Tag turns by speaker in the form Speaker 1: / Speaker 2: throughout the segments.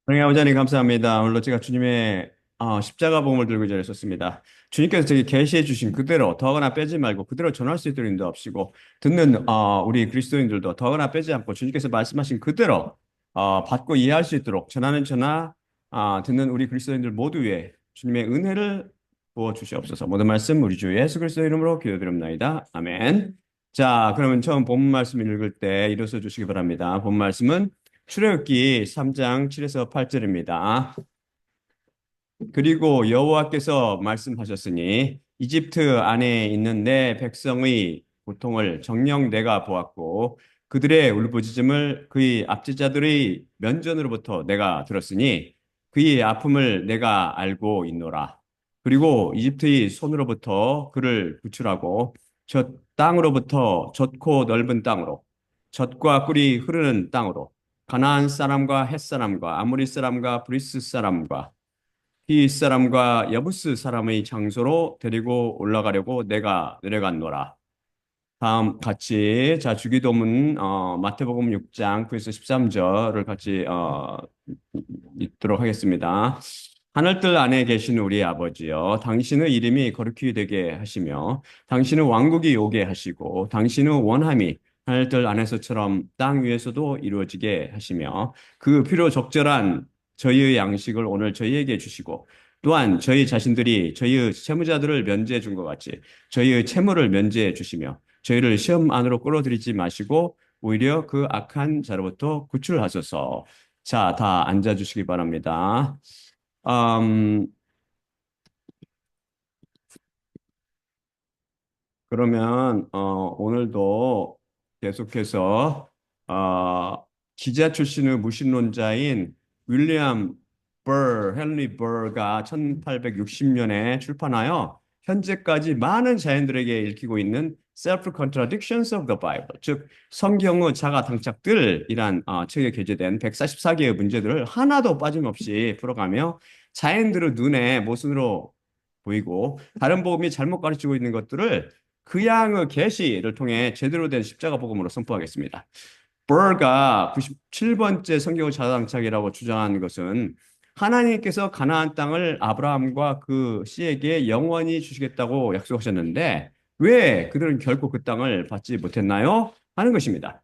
Speaker 1: 하나님 아버지 하나님 감사합니다. 오늘도 제가 주님의 십자가 복음을 들고 이 자리에 섰습니다. 주님께서 저에게 계시해 주신 그대로 더하거나 빼지 말고 그대로 전할 수 있도록 인도하시고 듣는 우리 그리스도인들도 더하거나 빼지 않고 주님께서 말씀하신 그대로 받고 이해할 수 있도록 전하는 저나 듣는 우리 그리스도인들 모두 위에 주님의 은혜를 부어 주시옵소서. 모든 말씀 우리 주 예수 그리스도의 이름으로 기도드립니다. 아멘. 자, 그러면 처음 본문 말씀 읽을 때 일어서 주시기 바랍니다. 본문 말씀은 출애굽기 3장 7에서 8절입니다. 그리고 여호와께서 말씀하셨으니 이집트 안에 있는 내 백성의 고통을 정녕 내가 보았고 그들의 울부짖음을 그의 압제자들의 면전으로부터 내가 들었으니 그의 아픔을 내가 알고 있노라. 그리고 이집트의 손으로부터 그를 구출하고 저 땅으로부터 좁고 넓은 땅으로 젖과 꿀이 흐르는 땅으로 가나안 사람과 헷 사람과 아모리 사람과 브리스 사람과 히 사람과 여부스 사람의 장소로 데리고 올라가려고 내가 내려갔노라. 다음 같이 자 주기도문 마태복음 6장 9에서 13절을 같이 읽도록 하겠습니다. 하늘들 안에 계신 우리 아버지여 당신의 이름이 거룩히 되게 하시며 당신의 왕국이 오게 하시고 당신의 원함이 하늘들 안에서처럼 땅 위에서도 이루어지게 하시며 그 필요 적절한 저희의 양식을 오늘 저희에게 주시고 또한 저희 자신들이 저희의 채무자들을 면제해 준 것 같이 저희의 채무를 면제해 주시며 저희를 시험 안으로 끌어들이지 마시고 오히려 그 악한 자로부터 구출하소서. 자, 다 앉아주시기 바랍니다. 음, 그러면 오늘도 계속해서 기자 출신의 무신론자인 윌리엄 헨리 버가 1860년에 출판하여 현재까지 많은 자연들에게 읽히고 있는 Self Contradictions of the Bible, 즉 성경의 자가 당착들이란 책에 게재된 144개의 문제들을 하나도 빠짐없이 풀어가며 자연들의 눈에 모순으로 보이고 다른 복음이 잘못 가르치고 있는 것들을 그 양의 계시를 통해 제대로 된 십자가 복음으로 선포하겠습니다. 버가 97번째 성경 자장착이라고 주장하는 것은 하나님께서 가나안 땅을 아브라함과 그 씨에게 영원히 주시겠다고 약속하셨는데 왜 그들은 결코 그 땅을 받지 못했나요? 하는 것입니다.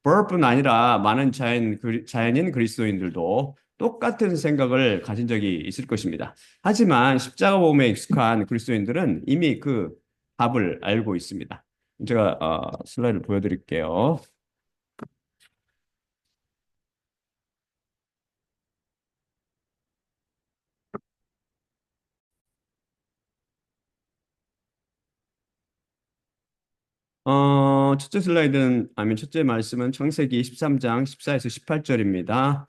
Speaker 1: 버뿐 아니라 많은 자연인 그리스도인들도 똑같은 생각을 가진 적이 있을 것입니다. 하지만 십자가 복음에 익숙한 그리스도인들은 이미 그 답을 알고 있습니다. 제가 슬라이드를 보여드릴게요. 첫째 슬라이드는, 아니, 첫째 말씀은 창세기 13장 14에서 18절입니다.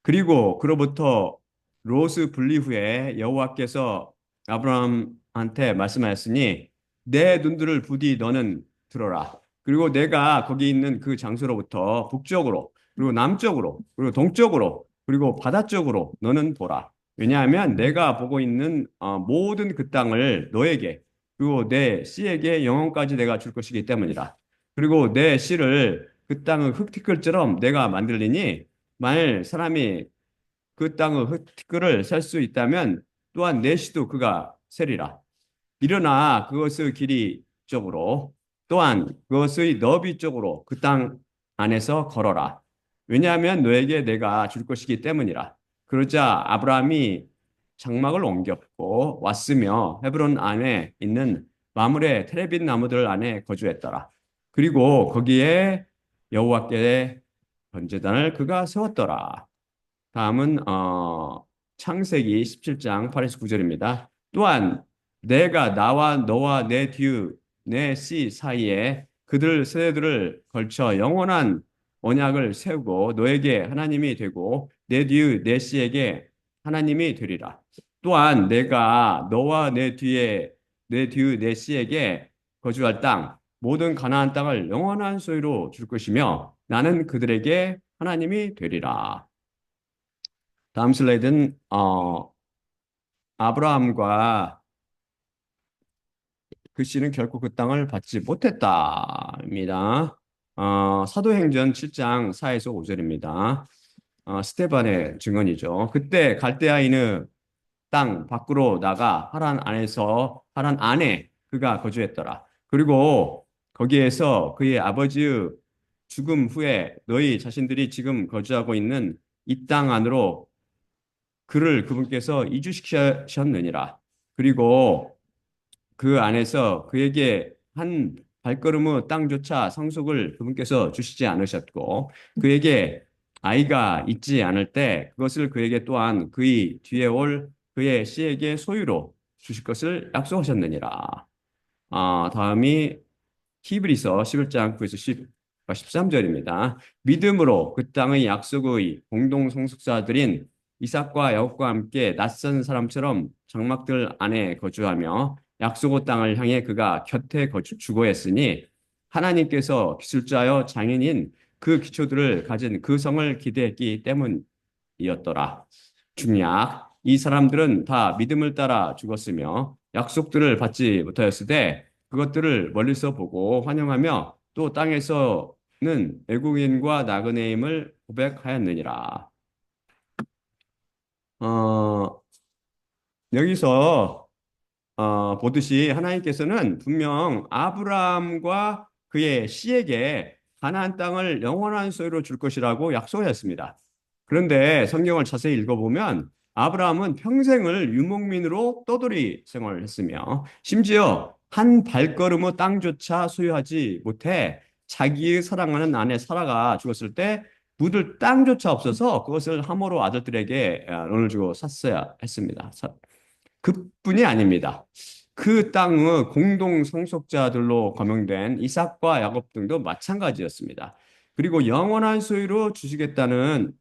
Speaker 1: 그리고 그로부터 롯의 분리 후에 여호와께서 아브라함한테 말씀하였으니 내 눈들을 부디 너는 들어라. 그리고 내가 거기 있는 그 장소로부터 북쪽으로 그리고 남쪽으로 그리고 동쪽으로 그리고 바다 쪽으로 너는 보라. 왜냐하면 내가 보고 있는 모든 그 땅을 너에게 그리고 내 씨에게 영원까지 내가 줄 것이기 때문이라. 그리고 내 씨를 그 땅의 흙티끌처럼 내가 만들리니 만일 사람이 그 땅의 흙을 살 수 있다면 또한 내 시도 그가 세리라. 일어나 그것의 길이 쪽으로 또한 그것의 너비 쪽으로 그 땅 안에서 걸어라. 왜냐하면 너에게 내가 줄 것이기 때문이라. 그러자 아브라함이 장막을 옮겼고 왔으며 헤브론 안에 있는 마물의 테레빈 나무들 안에 거주했더라. 그리고 거기에 여호와께 번제단을 그가 세웠더라. 다음은 창세기 17장 8에서 9절입니다. 또한 내가 나와 너와 내 씨 사이에 그들 세대들을 걸쳐 영원한 언약을 세우고 너에게 하나님이 되고 내 뒤의 내 씨에게 하나님이 되리라. 또한 내가 너와 내 뒤의 내 씨에게 거주할 땅 모든 가나안 땅을 영원한 소유로 줄 것이며 나는 그들에게 하나님이 되리라. 다음 슬라이드는 아브라함과 그 씨는 결코 그 땅을 받지 못했다입니다. 사도행전 7장 4에서 5절입니다. 스테반의 증언이죠. 그때 갈대아인의 땅 밖으로 나가 하란 안에 그가 거주했더라. 그리고 거기에서 그의 아버지의 죽음 후에 너희 자신들이 지금 거주하고 있는 이 땅 안으로 그를 그분께서 이주시키셨느니라. 그리고 그 안에서 그에게 한 발걸음의 땅조차 상속을 그분께서 주시지 않으셨고 그에게 아이가 있지 않을 때 그것을 그에게 또한 그의 뒤에 올 그의 씨에게 소유로 주실 것을 약속하셨느니라. 다음이 히브리서 11장 9에서 13절입니다. 믿음으로 그 땅의 약속의 공동 상속자들인 이삭과 야곱과 함께 낯선 사람처럼 장막들 안에 거주하며 약속의 땅을 향해 그가 곁에 주거했으니 하나님께서 기술자여 장인인 그 기초들을 가진 그 성을 기대했기 때문이었더라. 중약 이 사람들은 다 믿음을 따라 죽었으며 약속들을 받지 못하였으되 그것들을 멀리서 보고 환영하며 또 땅에서는 외국인과 나그네임을 고백하였느니라. 어, 여기서 보듯이 하나님께서는 분명 아브라함과 그의 씨에게 가나안 땅을 영원한 소유로 줄 것이라고 약속하였습니다. 그런데 성경을 자세히 읽어보면 아브라함은 평생을 유목민으로 떠돌이 생활을 했으며 심지어 한 발걸음의 땅조차 소유하지 못해 자기의 사랑하는 아내 사라가 죽었을 때 묻을 땅조차 없어서 그것을 함으로 아들들에게 돈을 주고 샀어야 했습니다. 그뿐이 아닙니다. 그 땅의 공동 상속자들로 거명된 이삭과 야곱 등도 마찬가지였습니다. 그리고 영원한 소유로 주시겠다는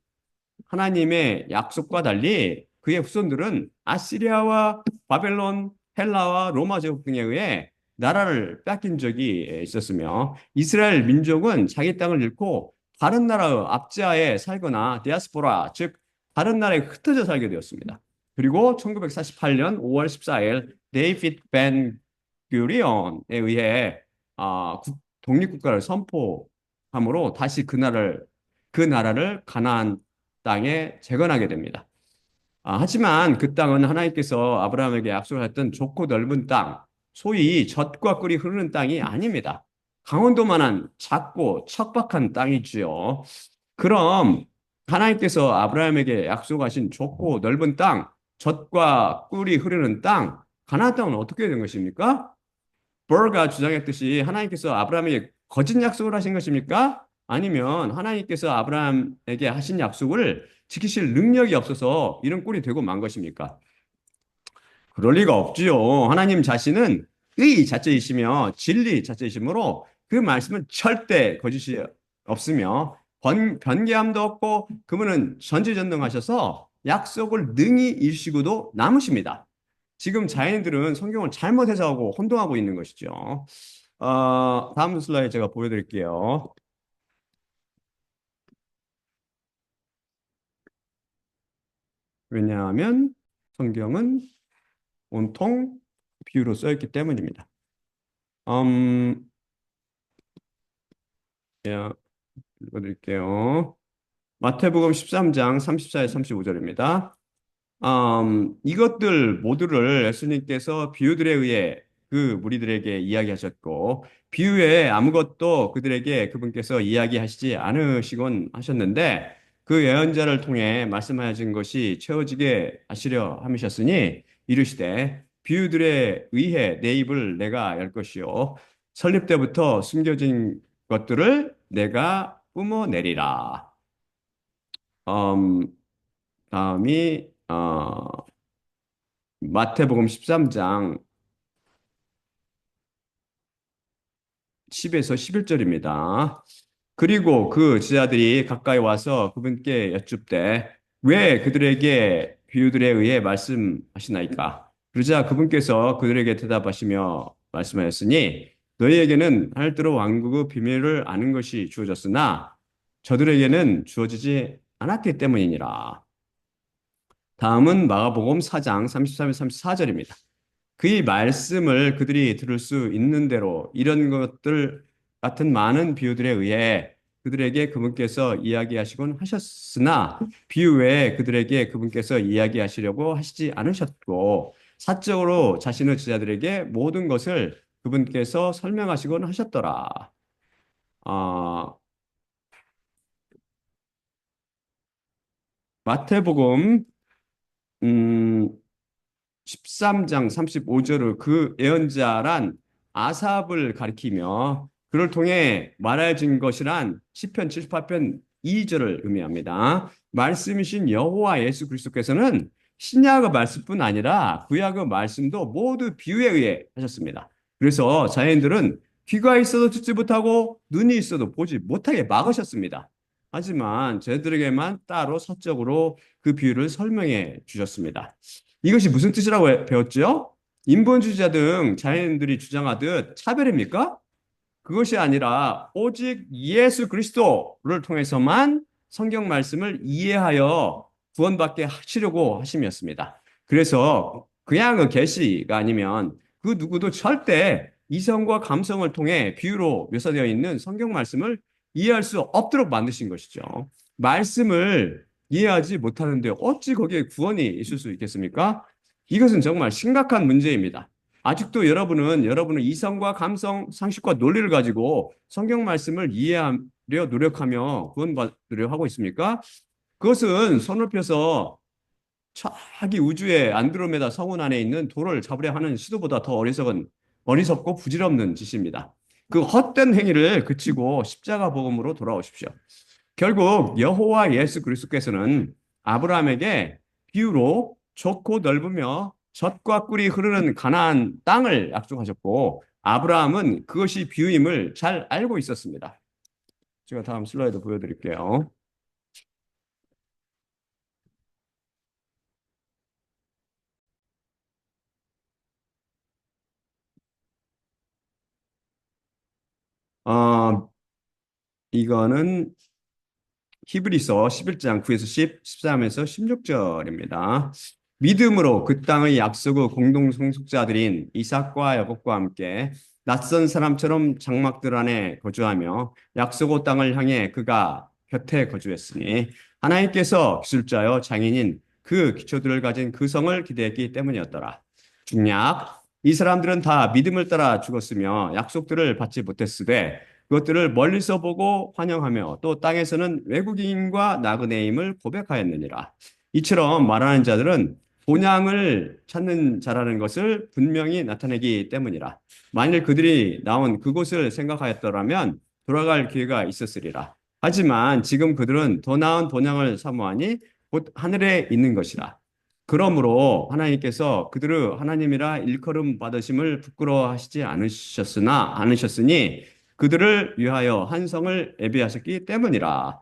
Speaker 1: 하나님의 약속과 달리 그의 후손들은 아시리아와 바벨론, 헬라와 로마 제국 등에 의해 나라를 뺏긴 적이 있었으며 이스라엘 민족은 자기 땅을 잃고 다른 나라의 압제하에 살거나 디아스포라, 즉 다른 나라에 흩어져 살게 되었습니다. 그리고 1948년 5월 14일 데이비드 벤 구리온에 의해 독립국가를 선포함으로 다시 그 나라를 가나안 땅에 재건하게 됩니다. 하지만 그 땅은 하나님께서 아브라함에게 약속했던 좁고 넓은 땅, 소위 젖과 꿀이 흐르는 땅이 아닙니다. 강원도만한 작고 척박한 땅이지요. 그럼 하나님께서 아브라함에게 약속하신 좁고 넓은 땅, 젖과 꿀이 흐르는 땅, 가나안 땅은 어떻게 된 것입니까? 버가 주장했듯이 하나님께서 아브라함에게 거짓 약속을 하신 것입니까? 아니면 하나님께서 아브라함에게 하신 약속을 지키실 능력이 없어서 이런 꼴이 되고 만 것입니까? 그럴 리가 없지요. 하나님 자신은 의 자체이시며 진리 자체이시므로 그 말씀은 절대 거짓이 없으며 변개함도 없고 그분은 전지전능하셔서 약속을 능히 이루시고도 남으십니다. 지금 자연인들은 성경을 잘못 해석하고 혼동하고 있는 것이죠. 다음 슬라이드 제가 보여드릴게요. 왜냐하면 성경은 온통 비유로 써있기 때문입니다. 음, 예, 읽어드릴게요. 마태복음 13장 34에서 35절입니다. 이것들 모두를 예수님께서 비유들에 의해 그 무리들에게 이야기하셨고 비유에 아무것도 그들에게 그분께서 이야기하시지 않으시곤 하셨는데 그 예언자를 통해 말씀하신 것이 채워지게 하시려 함이셨으니 이르시되 비유들에 의해 내 입을 내가 열 것이요 설립 때부터 숨겨진 것들을 내가 뿜어내리라. 음, 다음이 마태복음 13장 10에서 11절입니다. 그리고 그 제자들이 가까이 와서 그분께 여쭙되 왜 그들에게 비유들에 의해 말씀하시나이까? 그러자 그분께서 그들에게 대답하시며 말씀하였으니 너희에게는 하늘대로 왕국의 비밀을 아는 것이 주어졌으나 저들에게는 주어지지 않았기 때문이니라. 다음은 마가복음 4장 33에서 34절입니다. 그의 말씀을 그들이 들을 수 있는 대로 이런 것들 같은 많은 비유들에 의해 그들에게 그분께서 이야기하시곤 하셨으나 비유 외에 그들에게 그분께서 이야기하시려고 하시지 않으셨고 사적으로 자신의 제자들에게 모든 것을 그분께서 설명하시곤 하셨더라. 아, 마태복음 음, 13장 35절의 그 예언자란 아삽을 가리키며 그를 통해 말해진 것이란 시편 78편 2절을 의미합니다. 말씀이신 여호와 예수 그리스도께서는 신약의 말씀뿐 아니라 구약의 말씀도 모두 비유에 의해 하셨습니다. 그래서 자연인들은 귀가 있어도 듣지 못하고 눈이 있어도 보지 못하게 막으셨습니다. 하지만 저희들에게만 따로 사적으로 그 비유를 설명해 주셨습니다. 이것이 무슨 뜻이라고 배웠죠? 인본주의자 등 자연인들이 주장하듯 차별입니까? 그것이 아니라 오직 예수 그리스도를 통해서만 성경 말씀을 이해하여 구원받게 하시려고 하심이었습니다. 그래서 그냥 그 계시가 아니면 그 누구도 절대 이성과 감성을 통해 비유로 묘사되어 있는 성경 말씀을 이해할 수 없도록 만드신 것이죠. 말씀을 이해하지 못하는데 어찌 거기에 구원이 있을 수 있겠습니까? 이것은 정말 심각한 문제입니다. 아직도 여러분은 여러분의 이성과 감성, 상식과 논리를 가지고 성경 말씀을 이해하려 노력하며 구원받으려 하고 있습니까? 그것은 손을 펴서 저기 우주의 안드로메다 성운 안에 있는 돌을 잡으려 하는 시도보다 더 어리석고 부질없는 짓입니다. 그 헛된 행위를 그치고 십자가 복음으로 돌아오십시오. 결국 여호와 예수 그리스도께서는 아브라함에게 비유로 좋고 넓으며 젖과 꿀이 흐르는 가나안 땅을 약속하셨고 아브라함은 그것이 비유임을 잘 알고 있었습니다. 제가 다음 슬라이드 보여드릴게요. 어, 이거는 히브리서 11장 9에서 10, 13에서 16절입니다. 믿음으로 그 땅의 약속의 공동 상속자들인 이삭과 야곱과 함께 낯선 사람처럼 장막들 안에 거주하며 약속의 땅을 향해 그가 곁에 거주했으니 하나님께서 기술자여 장인인 그 기초들을 가진 그 성을 기대했기 때문이었더라. 중략 이 사람들은 다 믿음을 따라 죽었으며 약속들을 받지 못했으되 그것들을 멀리서 보고 환영하며 또 땅에서는 외국인과 나그네임을 고백하였느니라. 이처럼 말하는 자들은 본향을 찾는 자라는 것을 분명히 나타내기 때문이라. 만일 그들이 나온 그곳을 생각하였더라면 돌아갈 기회가 있었으리라. 하지만 지금 그들은 더 나은 본향을 사모하니 곧 하늘에 있는 것이라. 그러므로 하나님께서 그들의 하나님이라 일컬음 받으심을 부끄러워하시지 않으셨으니 그들을 위하여 한 성을 예비하셨기 때문이라.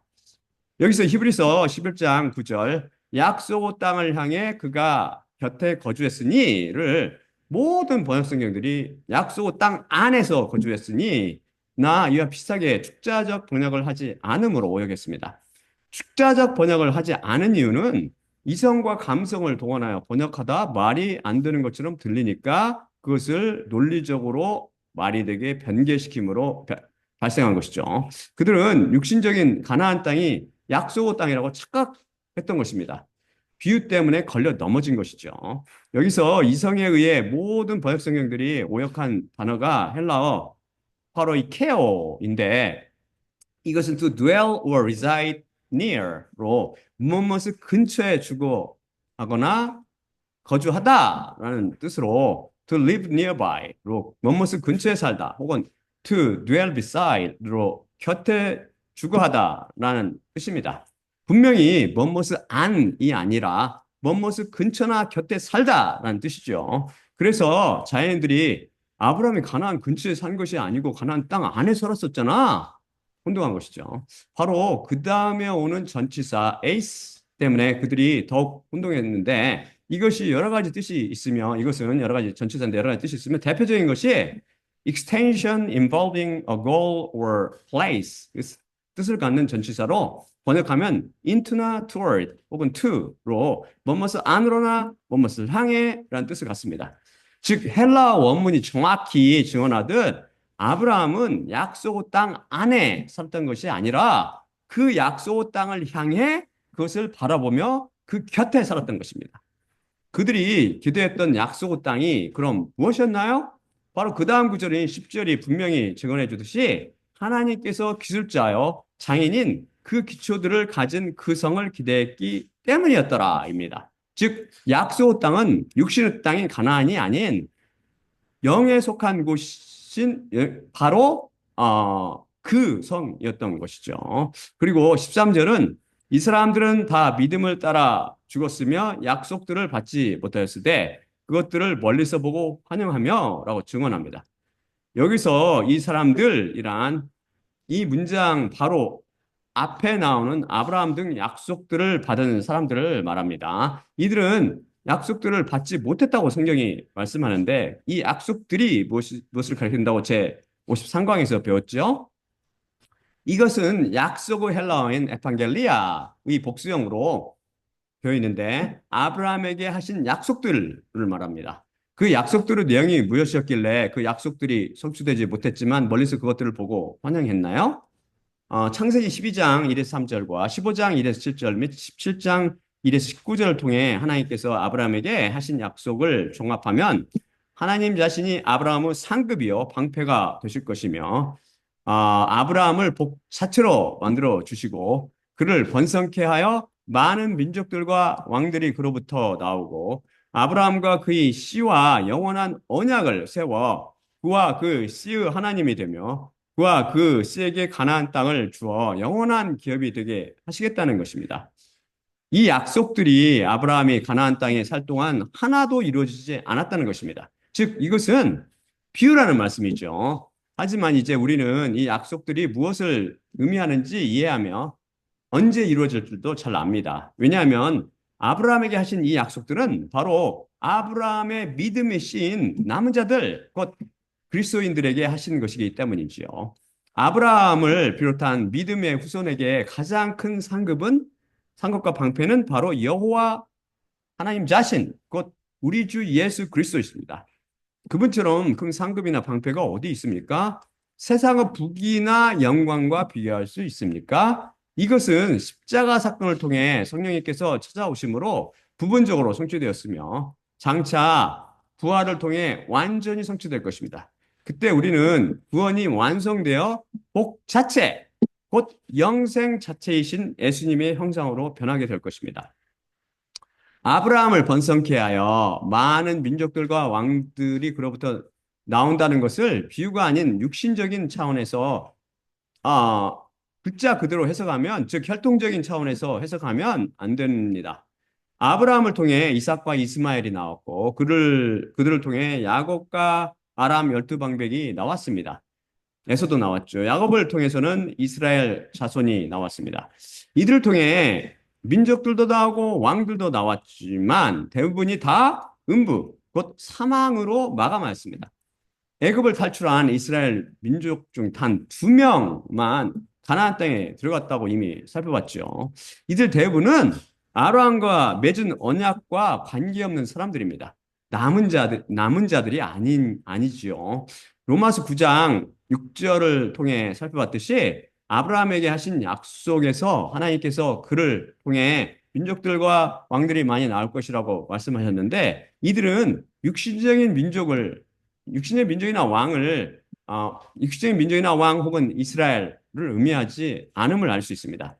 Speaker 1: 여기서 히브리서 11장 9절 약속의 땅을 향해 그가 곁에 거주했으니를 모든 번역 성경들이 약속의 땅 안에서 거주했으니 나 이와 비슷하게 축자적 번역을 하지 않음으로 오역했습니다. 축자적 번역을 하지 않은 이유는 이성과 감성을 동원하여 번역하다 말이 안 되는 것처럼 들리니까 그것을 논리적으로 말이 되게 변개시킴으로 발생한 것이죠. 그들은 육신적인 가나안 땅이 약속의 땅이라고 착각했던 것입니다. 비유 때문에 걸려 넘어진 것이죠. 여기서 이성에 의해 모든 번역 성경들이 오역한 단어가 헬라어 바로 이 케오인데 이것은 to dwell or reside near로 무엇을 근처에 주거 하거나 거주하다라는 뜻으로 to live nearby로 무엇을 근처에 살다 혹은 to dwell beside로 곁에 주거하다라는 뜻입니다. 분명히 무엇을 안이 아니라 무엇을 근처나 곁에 살다라는 뜻이죠. 그래서 자연인들이 아브라함이 가나안 근처에 산 것이 아니고 가나안 땅 안에 살았었잖아. 혼동한 것이죠. 바로 그 다음에 오는 전치사 에이스 때문에 그들이 더욱 혼동했는데 이것이 여러 가지 뜻이 있으며 이것은 여러 가지 전치사인데 여러 가지 뜻이 있으면 대표적인 것이 extension involving a goal or place 뜻을 갖는 전치사로 번역하면 into나 toward 혹은 to로 무엇을 안으로나 무엇을 향해 라는 뜻을 갖습니다. 즉 헬라 원문이 정확히 증언하듯 아브라함은 약속 땅 안에 살았던 것이 아니라 그 약속 땅을 향해 그것을 바라보며 그 곁에 살았던 것입니다. 그들이 기도했던 약속 땅이 그럼 무엇이었나요? 바로 그 다음 구절인 10절이 분명히 증언해 주듯이 하나님께서 기술자요 장인인 그 기초들을 가진 그 성을 기대했기 때문이었더라입니다. 즉 약속 땅은 육신의 땅인 가나안이 아닌 영에 속한 곳인 바로 그 성이었던 것이죠. 그리고 13절은 이 사람들은 다 믿음을 따라 죽었으며 약속들을 받지 못하였을 때 그것들을 멀리서 보고 환영하며 라고 증언합니다. 여기서 이 사람들이란 이 문장 바로 앞에 나오는 아브라함 등 약속들을 받은 사람들을 말합니다. 이들은 약속들을 받지 못했다고 성경이 말씀하는데 이 약속들이 무엇을 가리킨다고 제 53강에서 배웠죠? 이것은 약속의 헬라어인 에판겔리아의 복수형으로 되어 있는데 아브라함에게 하신 약속들을 말합니다. 그 약속들의 내용이 무엇이었길래 그 약속들이 성취되지 못했지만 멀리서 그것들을 보고 환영했나요? 창세기 12장 1에서 3절과 15장 1에서 7절 및 17장 1에서 19절을 통해 하나님께서 아브라함에게 하신 약속을 종합하면 하나님 자신이 아브라함의 상급이요 방패가 되실 것이며 아브라함을 복사체로 만들어 주시고 그를 번성케 하여 많은 민족들과 왕들이 그로부터 나오고 아브라함과 그의 씨와 영원한 언약을 세워 그와 그 씨의 하나님이 되며 그와 그 씨에게 가나안 땅을 주어 영원한 기업이 되게 하시겠다는 것입니다. 이 약속들이 아브라함이 가나안 땅에 살 동안 하나도 이루어지지 않았다는 것입니다. 즉 이것은 비유라는 말씀이죠. 하지만 이제 우리는 이 약속들이 무엇을 의미하는지 이해하며 언제 이루어질 줄도 잘 압니다. 왜냐하면 아브라함에게 하신 이 약속들은 바로 아브라함의 믿음의 씨인 남은 자들, 곧 그리스도인들에게 하신 것이기 때문이지요. 아브라함을 비롯한 믿음의 후손에게 가장 큰 상급과 방패는 바로 여호와 하나님 자신, 곧 우리 주 예수 그리스도이십니다. 그분처럼 큰 상급이나 방패가 어디 있습니까? 세상의 부귀나 영광과 비교할 수 있습니까? 이것은 십자가 사건을 통해 성령님께서 찾아오심으로 부분적으로 성취되었으며 장차 부활을 통해 완전히 성취될 것입니다. 그때 우리는 구원이 완성되어 복 자체, 곧 영생 자체이신 예수님의 형상으로 변하게 될 것입니다. 아브라함을 번성케 하여 많은 민족들과 왕들이 그로부터 나온다는 것을 비유가 아닌 육신적인 차원에서 아, 글자 그대로 해석하면 즉 혈통적인 차원에서 해석하면 안 됩니다. 아브라함을 통해 이삭과 이스마엘이 나왔고 그들을 통해 야곱과 아람 열두 방백이 나왔습니다. 에서도 나왔죠. 야곱을 통해서는 이스라엘 자손이 나왔습니다. 이들을 통해 민족들도 나오고 왕들도 나왔지만 대부분이 다 음부, 곧 사망으로 마감하였습니다. 애굽을 탈출한 이스라엘 민족 중 단 2명만 가나안 땅에 들어갔다고 이미 살펴봤죠. 이들 대부분은 아브라함과 맺은 언약과 관계없는 사람들입니다. 남은 자들이 아니지요. 로마서 9장 6절을 통해 살펴봤듯이 아브라함에게 하신 약속에서 하나님께서 그를 통해 민족들과 왕들이 많이 나올 것이라고 말씀하셨는데 이들은 육신의 민족이나 왕을 육신의 민족이나 왕 혹은 이스라엘을 의미하지 않음을 알 수 있습니다.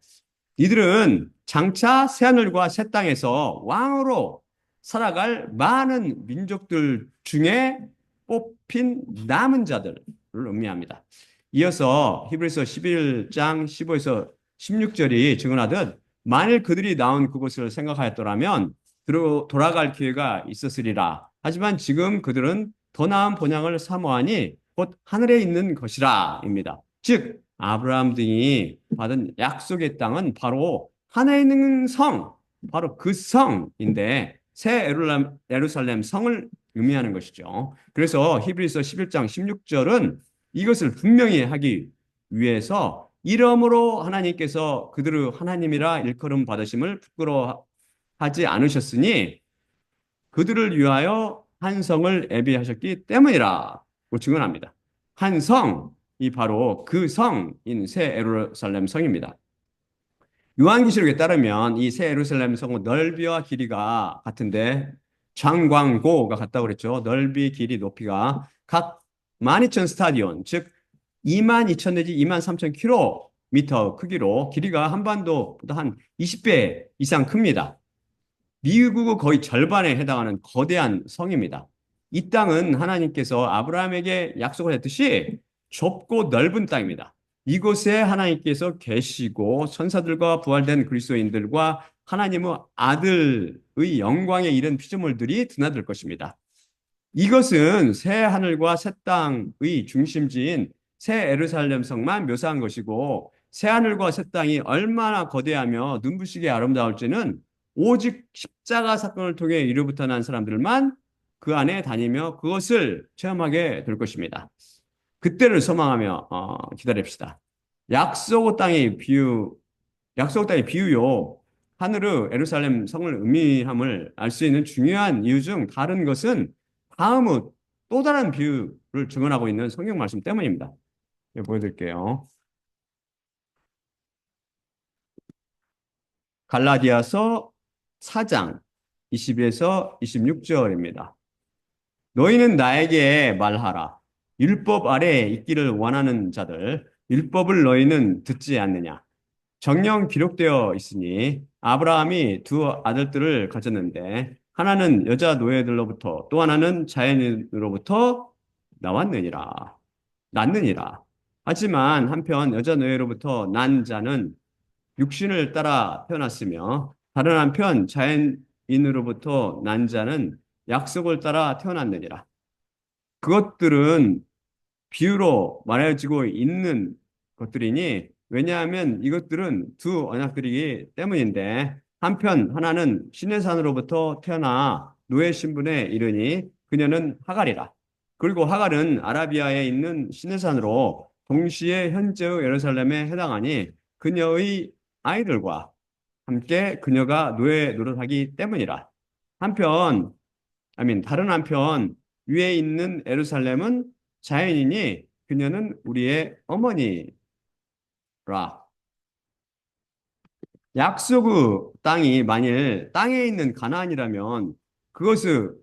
Speaker 1: 이들은 장차 새하늘과 새 땅에서 왕으로 살아갈 많은 민족들 중에 뽑힌 남은 자들을 의미합니다. 이어서 히브리서 11장 15에서 16절이 증언하듯 만일 그들이 나온 그곳을 생각하였더라면 돌아갈 기회가 있었으리라. 하지만 지금 그들은 더 나은 본향을 사모하니 곧 하늘에 있는 것이라입니다. 즉 아브라함 등이 받은 약속의 땅은 바로 하늘에 있는 성, 바로 그 성인데 새 예루살렘 성을 의미하는 것이죠. 그래서 히브리서 11장 16절은 이것을 분명히 하기 위해서 이러므로 하나님께서 그들의 하나님이라 일컬음 받으심을 부끄러워하지 않으셨으니 그들을 위하여 한 성을 예비하셨기 때문이라고 증언합니다. 한 성이 바로 그 성인 새 예루살렘 성입니다. 요한계시록에 따르면 이 새 예루살렘 성은 넓이와 길이가 같은데 장광고가 같다고 그랬죠. 넓이, 길이, 높이가 각 12,000 스타디온, 즉 22,000 내지 23,000 킬로미터 크기로 길이가 한반도보다 한 20배 이상 큽니다. 미국의 거의 절반에 해당하는 거대한 성입니다. 이 땅은 하나님께서 아브라함에게 약속을 했듯이 좁고 넓은 땅입니다. 이곳에 하나님께서 계시고 천사들과 부활된 그리스도인들과 하나님의 아들의 영광에 이른 피조물들이 드나들 것입니다. 이것은 새 하늘과 새 땅의 중심지인 새 예루살렘 성만 묘사한 것이고 새 하늘과 새 땅이 얼마나 거대하며 눈부시게 아름다울지는 오직 십자가 사건을 통해 이로부터 난 사람들만 그 안에 다니며 그것을 체험하게 될 것입니다. 그때를 소망하며 기다립시다. 약속 땅의 비유, 약속 땅의 비유요. 하늘의 예루살렘 성을 의미함을 알 수 있는 중요한 이유 중 다른 것은 다음의 또 다른 비유를 증언하고 있는 성경 말씀 때문입니다. 보여드릴게요. 갈라디아서 4장 22에서 26절입니다. 너희는 나에게 말하라. 율법 아래에 있기를 원하는 자들, 율법을 너희는 듣지 않느냐? 정녕 기록되어 있으니 아브라함이 두 아들들을 가졌는데 하나는 여자 노예들로부터 또 하나는 자연인으로부터 나왔느니라. 낳느니라. 하지만 한편 여자 노예로부터 난 자는 육신을 따라 태어났으며 다른 한편 자연인으로부터 난 자는 약속을 따라 태어났느니라. 그것들은 비유로 말해지고 있는 것들이니 왜냐하면 이것들은 두 언약들이기 때문인데 한편 하나는 신의 산으로부터 태어나 노예 신분에 이르니 그녀는 하갈이라. 그리고 하갈은 아라비아에 있는 신의 산으로 동시에 현재의 예루살렘에 해당하니 그녀의 아이들과 함께 그녀가 노예 노릇하기 때문이라. 한편, 다른 한편 위에 있는 예루살렘은 자연이니 그녀는 우리의 어머니라. 약속의 땅이 만일 땅에 있는 가나안이라면 그것은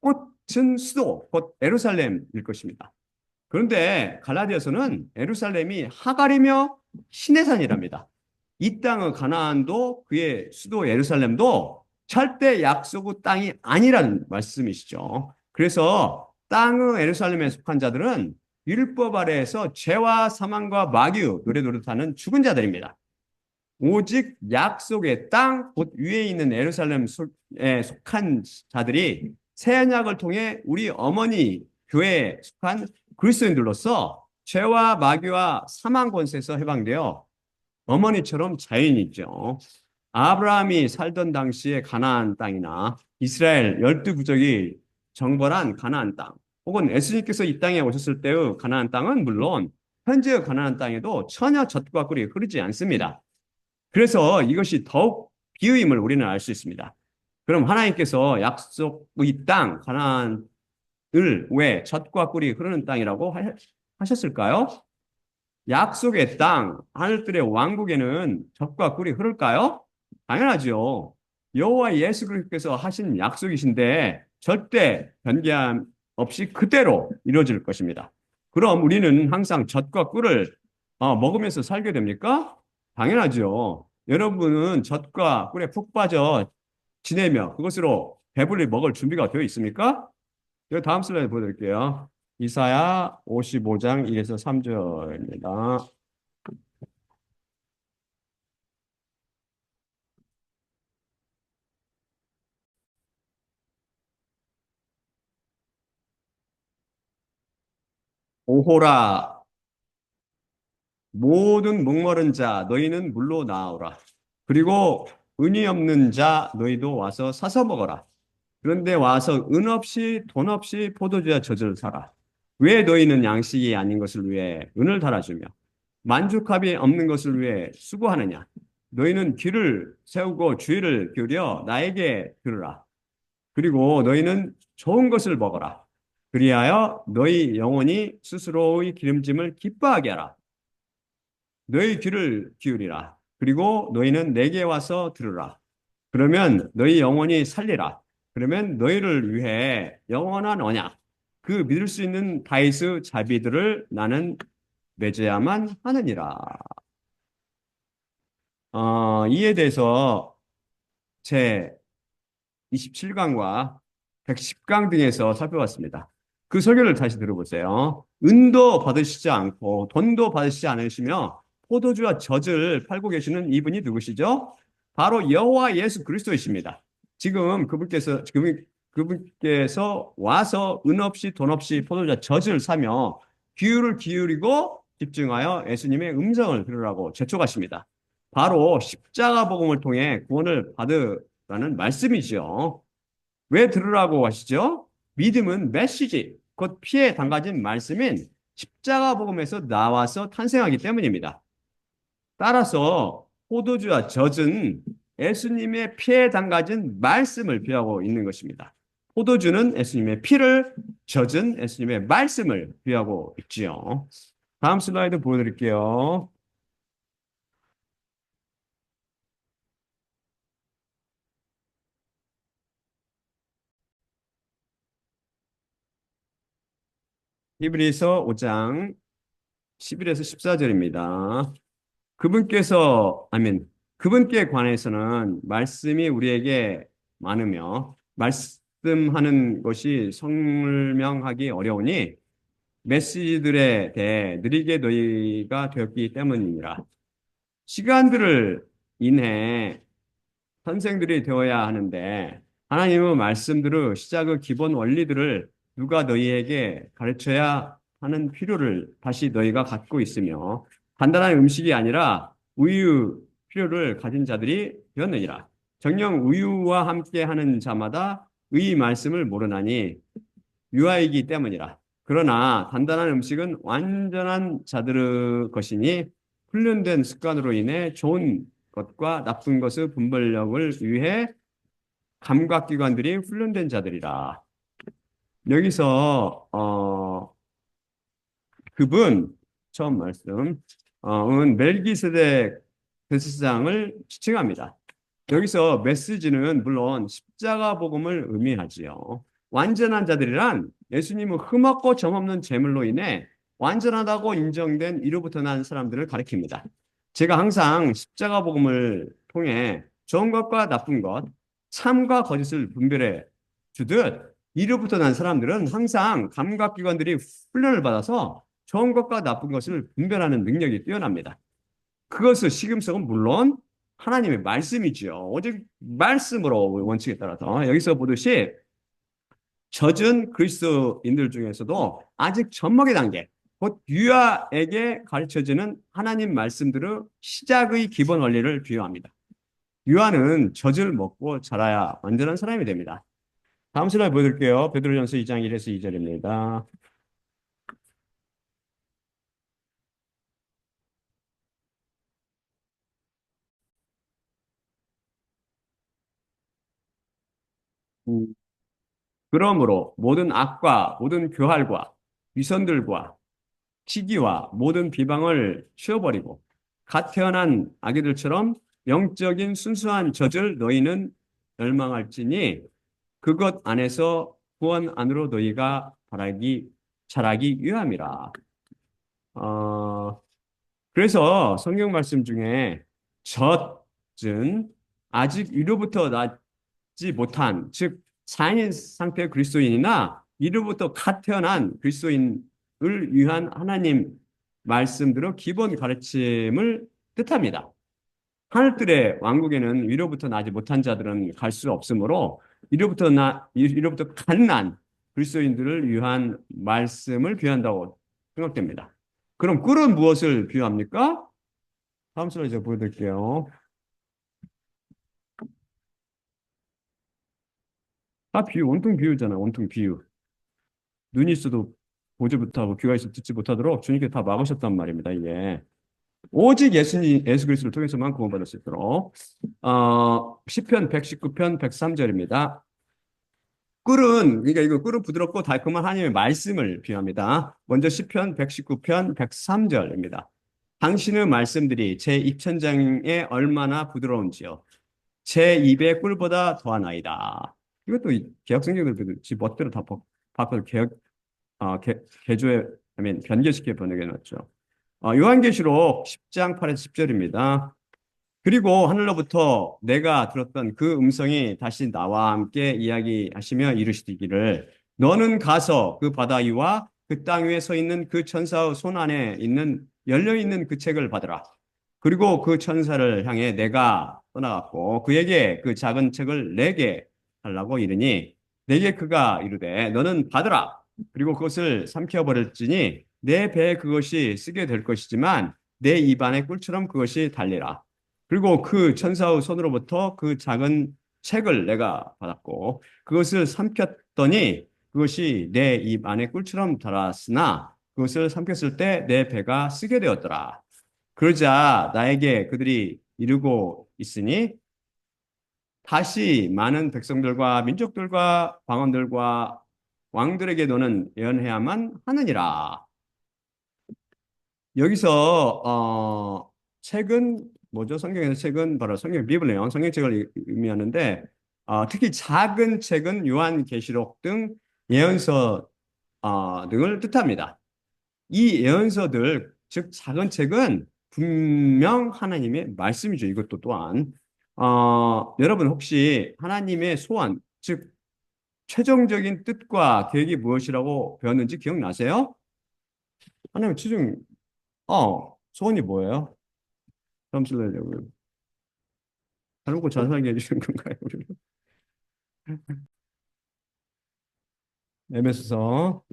Speaker 1: 꽃은 수도, 곧 예루살렘일 것입니다. 그런데 갈라디아서는 예루살렘이 하갈이며 신의 산이랍니다. 이 땅의 가나안도 그의 수도 예루살렘도 절대 약속의 땅이 아니라는 말씀이시죠. 그래서 땅의 예루살렘에 속한 자들은 율법 아래에서 죄와 사망과 마귀 노래 노릇하는 죽은 자들입니다. 오직 약속의 땅, 곧 위에 있는 예루살렘에 속한 자들이 새 언약을 통해 우리 어머니 교회에 속한 그리스도인들로서 죄와 마귀와 사망 권세에서 해방되어 어머니처럼 자연이죠. 아브라함이 살던 당시의 가나안 땅이나 이스라엘 12부족이 정벌한 가나안 땅, 혹은 예수님께서 이 땅에 오셨을 때의 가나안 땅은 물론 현재의 가나안 땅에도 전혀 젖과 꿀이 흐르지 않습니다. 그래서 이것이 더욱 비유임을 우리는 알 수 있습니다. 그럼 하나님께서 약속의 땅, 가나안을 왜 젖과 꿀이 흐르는 땅이라고 하셨을까요? 약속의 땅, 하늘들의 왕국에는 젖과 꿀이 흐를까요? 당연하죠. 여호와 예수 그리스도께서 하신 약속이신데 절대 변개함 없이 그대로 이루어질 것입니다. 그럼 우리는 항상 젖과 꿀을 먹으면서 살게 됩니까? 당연하죠. 여러분은 젖과 꿀에 푹 빠져 지내며 그것으로 배불리 먹을 준비가 되어 있습니까? 이 다음 슬라이드 보여드릴게요. 이사야 55장 1에서 3절입니다. 오호라 모든 목마른 자 너희는 물로 나오라. 그리고 은이 없는 자 너희도 와서 사서 먹어라. 그런데 와서 은 없이 돈 없이 포도주야 젖을 사라. 왜 너희는 양식이 아닌 것을 위해 은을 달아주며 만족함이 없는 것을 위해 수고하느냐? 너희는 귀를 세우고 주의를 기울여 나에게 들으라. 그리고 너희는 좋은 것을 먹어라. 그리하여 너희 영혼이 스스로의 기름짐을 기뻐하게 하라. 너희 귀를 기울이라. 그리고 너희는 내게 와서 들으라. 그러면 너희 영혼이 살리라. 그러면 너희를 위해 영원한 언약, 그 믿을 수 있는 다윗의 자비들을 나는 맺어야만 하느니라. 이에 대해서 제 27강과 110강 등에서 살펴봤습니다. 그 설교를 다시 들어보세요. 은도 받으시지 않고 돈도 받으시지 않으시며 포도주와 젖을 팔고 계시는 이분이 누구시죠? 바로 여호와 예수 그리스도이십니다. 지금 그분께서 와서 은 없이 돈 없이 포도주와 젖을 사며 귀를 기울이고 집중하여 예수님의 음성을 들으라고 재촉하십니다. 바로 십자가 복음을 통해 구원을 받으라는 말씀이죠. 왜 들으라고 하시죠? 믿음은 메시지, 곧 피에 담가진 말씀인 십자가 복음에서 나와서 탄생하기 때문입니다. 따라서 포도주와 젖은 예수님의 피에 담가진 말씀을 비하고 있는 것입니다. 포도주는 예수님의 피를, 젖은 예수님의 말씀을 비하고 있지요. 다음 슬라이드 보여드릴게요. 히브리서 5장 11에서 14절입니다. 그분께 관해서는 말씀이 우리에게 많으며 말씀하는 것이 설명하기 어려우니 메시지들에 대해 느리게 너희가 되었기 때문이니라. 시간들을 인해 선생들이 되어야 하는데 하나님의 말씀들의 시작의 기본 원리들을 누가 너희에게 가르쳐야 하는 필요를 다시 너희가 갖고 있으며 간단한 음식이 아니라 우유 필요를 가진 자들이 되었느니라. 정녕 우유와 함께 하는 자마다 의 말씀을 모르나니 유아이기 때문이라. 그러나 단단한 음식은 완전한 자들의 것이니 훈련된 습관으로 인해 좋은 것과 나쁜 것의 분별력을 위해 감각기관들이 훈련된 자들이라. 여기서 그분 처음 말씀 은 멜기세덱 대제사장을 지칭합니다. 여기서 메시지는 물론 십자가 복음을 의미하지요. 완전한 자들이란 예수님은 흠없고 점없는 제물로 인해 완전하다고 인정된 이로부터 난 사람들을 가리킵니다. 제가 항상 십자가 복음을 통해 좋은 것과 나쁜 것, 참과 거짓을 분별해 주듯 이로부터 난 사람들은 항상 감각기관들이 훈련을 받아서 좋은 것과 나쁜 것을 분별하는 능력이 뛰어납니다. 그것의 시금석은 물론 하나님의 말씀이지요. 오직 말씀으로 원칙에 따라서 여기서 보듯이 젖은 그리스도인들 중에서도 아직 젖먹이 단계, 곧 유아에게 가르쳐지는 하나님 말씀들의 시작의 기본 원리를 비유합니다. 유아는 젖을 먹고 자라야 완전한 사람이 됩니다. 다음 슬라이드 보여드릴게요. 베드로전서 2장 1에서 2절입니다. 그러므로 모든 악과 모든 교활과 위선들과 시기와 모든 비방을 치워버리고 갓 태어난 아기들처럼 영적인 순수한 젖을 너희는 열망할지니 그것 안에서 구원 안으로 너희가 자라기 위함이라. 어, 그래서 성경 말씀 중에 젖은 아직 위로부터 낳지 못한, 즉 자연인 상태의 그리스도인이나 이로부터 갓 태어난 그리스도인을 위한 하나님 말씀대로 기본 가르침을 뜻합니다. 하늘들의 왕국에는 위로부터 나지 못한 자들은 갈 수 없으므로 위로부터 갓난 그리스도인들을 위한 말씀을 비유한다고 생각됩니다. 그럼 꿀은 무엇을 비유합니까? 다음 슬라이드 제가 보여드릴게요. 다 비유, 온통 비유잖아요. 온통 비유. 눈이 있어도 보지 못하고 귀가 있어도 듣지 못하도록 주님께 다 막으셨단 말입니다. 이게 오직 예수 그리스도를 통해서만 구원받을 수 있도록 시편 119편 103절입니다. 꿀은, 그러니까 이거 꿀은 부드럽고 달콤한 하나님의 말씀을 비유합니다. 먼저 시편 119편 103절입니다. 당신의 말씀들이 제 입천장에 얼마나 부드러운지요. 제 입의 꿀보다 더하나이다. 이것도 개혁성경들 지 멋대로 다 바꿔서 개조에, 변개시켜 번역해 놨죠. 요한계시록 10장 8에서 10절입니다. 그리고 하늘로부터 내가 들었던 그 음성이 다시 나와 함께 이야기하시며 이르시기를 너는 가서 그 바다 위와 그 땅 위에 서 있는 그 천사의 손 안에 있는 열려 있는 그 책을 받으라. 그리고 그 천사를 향해 내가 떠나갔고 그에게 그 작은 책을 내게 달라고 이르니 내게 그가 이르되 너는 받으라. 그리고 그것을 삼켜버렸으니 내 배에 그것이 쓰게 될 것이지만 내 입안에 꿀처럼 그것이 달리라. 그리고 그 천사의 손으로부터 그 작은 책을 내가 받았고 그것을 삼켰더니 그것이 내 입 안에 꿀처럼 달았으나 그것을 삼켰을 때 내 배가 쓰게 되었더라. 그러자 나에게 그들이 이르고 있으니 다시 많은 백성들과 민족들과 방언들과 왕들에게 너는 예언해야만 하느니라. 여기서 책은 뭐죠? 성경에서 책은 바로 성경 비블리요. 성경책을 의미하는데 특히 작은 책은 요한계시록 등 예언서 등을 뜻합니다. 이 예언서들 즉 작은 책은 분명 하나님의 말씀이죠. 이것도 또한 여러분 혹시 하나님의 소원 즉 최종적인 뜻과 계획이 무엇이라고 배웠는지 기억나세요? 하나님의 최종 소원이 뭐예요? 잠시만요. 잘 먹고 잘 살게 해주시는 건가요, 우리를? 에베소서